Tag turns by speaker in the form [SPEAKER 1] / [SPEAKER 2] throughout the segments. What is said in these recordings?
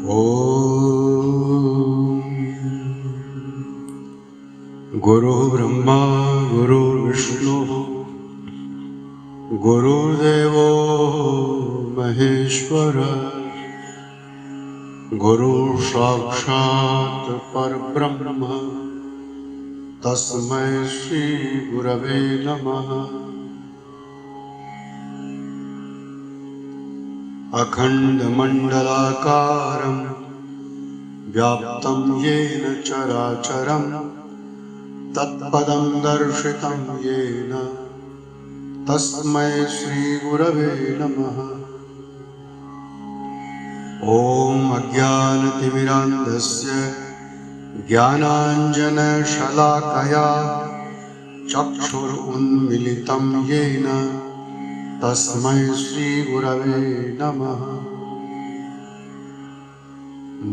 [SPEAKER 1] ॐ गुरु ब्रह्मा गुरु विष्णु गुरुदेवो महेश्वर गुरु साक्षात् परब्रह्म तस्मै श्री गुरवे नमः। अखण्डमण्डलाकारं व्याप्तं येन चराचरं तत्पदं दर्शितं येन तस्मै श्रीगुरवे नमः। ॐ अज्ञानतिमिरान्धस्य ज्ञानाञ्जनशलाकया चक्षुरुन्मीलितं येन तस्मै श्रीगुरवे नमः।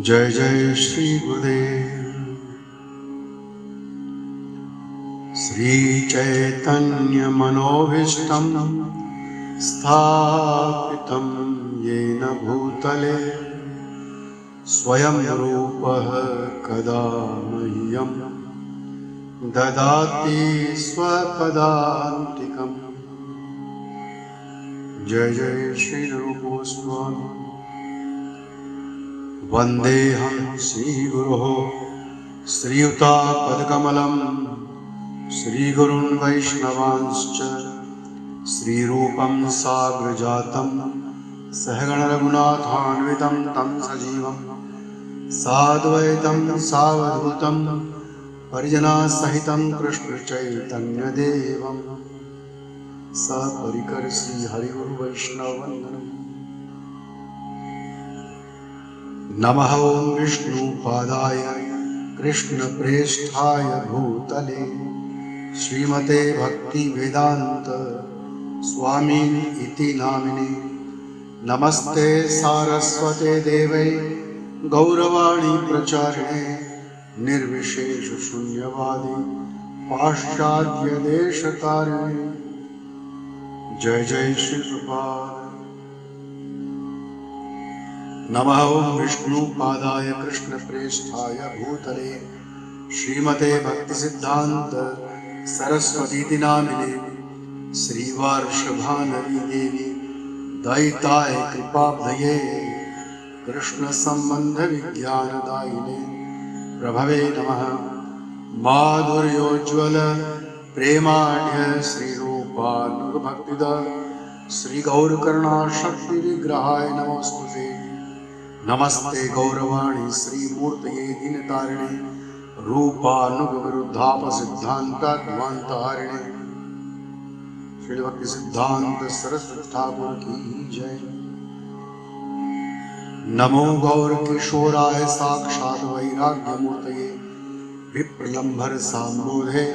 [SPEAKER 1] जय जय श्री गुरुदेव। श्रीचैतन्यमनोभीष्टं स्थापितं येन भूतले स्वयं रूपः कदा मह्यं ददाति स्वपदान्तिकम्। जय जय श्री रूप गोस्वामी। वन्देऽहं श्रीगुरोः श्रीयुतापदकमलं श्रीगुरून् वैष्णवांश्च श्रीरूपं साग्रजातं सहगणरघुनाथान्वितं तं सजीवं साद्वैतं सावधूतं परिजनसहितं कृष्णचैतन्यदेवं सपरिकर श्री हरिगुरु वैष्णव वंदनम्। नमः ओं विष्णुपादाय कृष्णप्रेष्ठाय भूतले श्रीमते भक्तिवेदान्त स्वामिन् इति नामिने। नमस्ते सारस्वते देवै गौरवाणी प्रचारिणे निर्विशेष शून्यवादी पाश्चात्य देशतारिणे। जय जय श्री प्रभुपाद। नमः ओं विष्णुपादाय कृष्णप्रेष्ठाय भूतले श्रीमते भक्तिसिद्धान्त सरस्वतीति नामिने श्रीवार्षभानवी देवी दयिताय कृपाब्धये कृष्णसम्बन्धविज्ञानदायिने प्रभवे नमः। माधुर्योज्ज्वल प्रेमाढ्य श्रीरूपानुगभक्तिद श्रीगौरकरुणाशक्तिविग्रहाय नमोस्तुते। नमस्ते गौरवाणी श्रीमूर्तये दीनतारिणे रूपानुगविरुद्धापसिद्धान्ताद्वान्तहारिणे। श्री भक्ति सिद्धांत सरस्वती ठाकुर की जय। नमो गौर किशोराय साक्षात् वैराग्यमूर्तये विप्रलम्भर साम्बोधे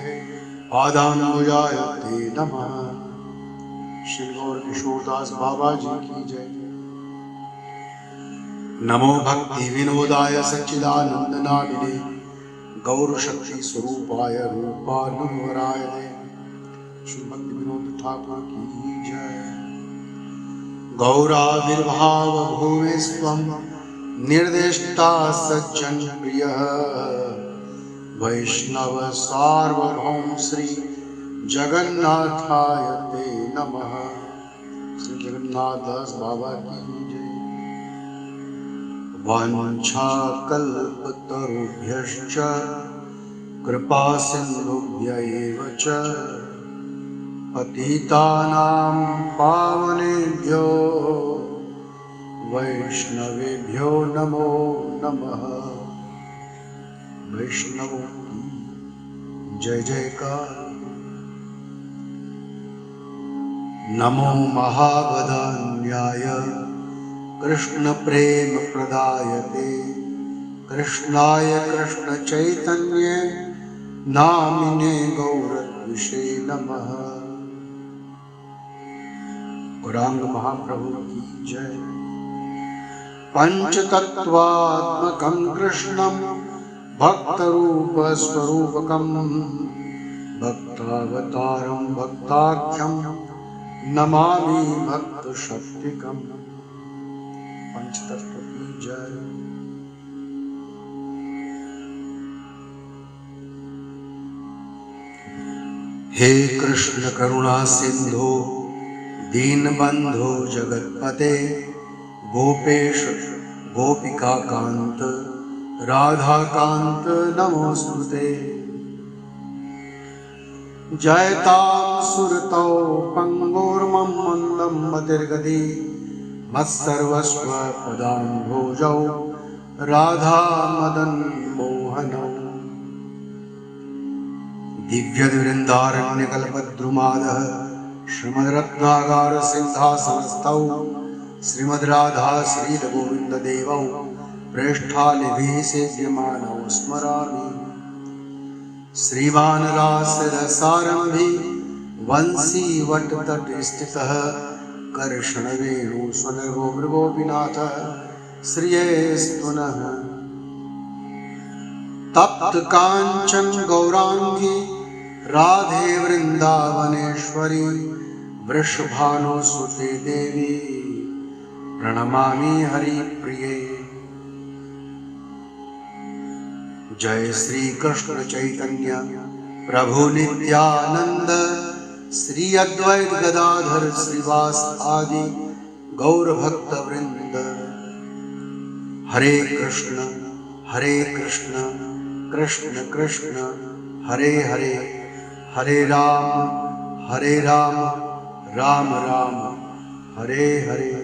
[SPEAKER 1] पादाम्बुजाय ते नमः। श्री गौर किशोरदास बाबा जी की जय। नमो भक्ति विनोदाय सच्चिदानंद नामिने गौर शक्ति स्वरूपाय रूपानुवराय ते। श्री भक्ति विनोद ठाकुर की जय। गौराविर्भाव भूमिस्त्वं निर्देष्टा सज्जन प्रियः वैष्णव सार्वभौम श्री जगन्नाथाय ते नमः। श्री जगन्नाथ दास बाबा की जय। वाञ्छाकल्पतरुभ्यश्च कृपा सिन्धुभ्य एव च पतितानां पावनेभ्यो वैष्णवेभ्यो नमो नमः। वैष्णवों की जय जयकार। नमो महावदान्याय कृष्ण प्रेम प्रदायते कृष्णाय कृष्ण चैतन्य नामिने गौरद्विषे नमः। गौरांग महाप्रभु की जय। पंचतत्वात्मकं कृष्णं भक्तरूप स्वरूपकं भक्तावतारं भक्ताख्यं नमामि भक्त शक्तिकम्। पंचतत्व की जय। हे कृष्ण करुणा सिंधु दीनबंधो जगतपते गोपेश गोपिका कांत राधा कांत नमोस्तुते। जयतां सुरतौ पंगुर्मं मंदं मतिर्गति मत्सर्वस्व पदाम्भोजौ राधा मदन मोहनौ। दिव्यवृन्दारण्यकल्पद्रुमादः श्रीमद्रत्नागार सिंहासनस्थौ श्रीमद्राधा श्रीलगोविन्ददेवौ प्रेष्ठालिभिः सेव्यमानौ स्मरामि। श्रीमान् रासरसारम्भी वंशी वटतटस्थितः कर्षणवेणुस्वनर्गो मृगोपीनाथः श्रियेस्तु नः। तप्त कांचन गौरांगी राधे वृंदावनेश्वरी वृषभानुसुते देवी प्रणमामि हरिप्रिये। जय श्री कृष्ण चैतन्य प्रभु नित्यानंद श्री अद्वैत गदाधर श्रीवास आदि गौर भक्त वृंद। हरे कृष्ण कृष्ण कृष्ण हरे हरे, हरे राम राम राम हरे हरे।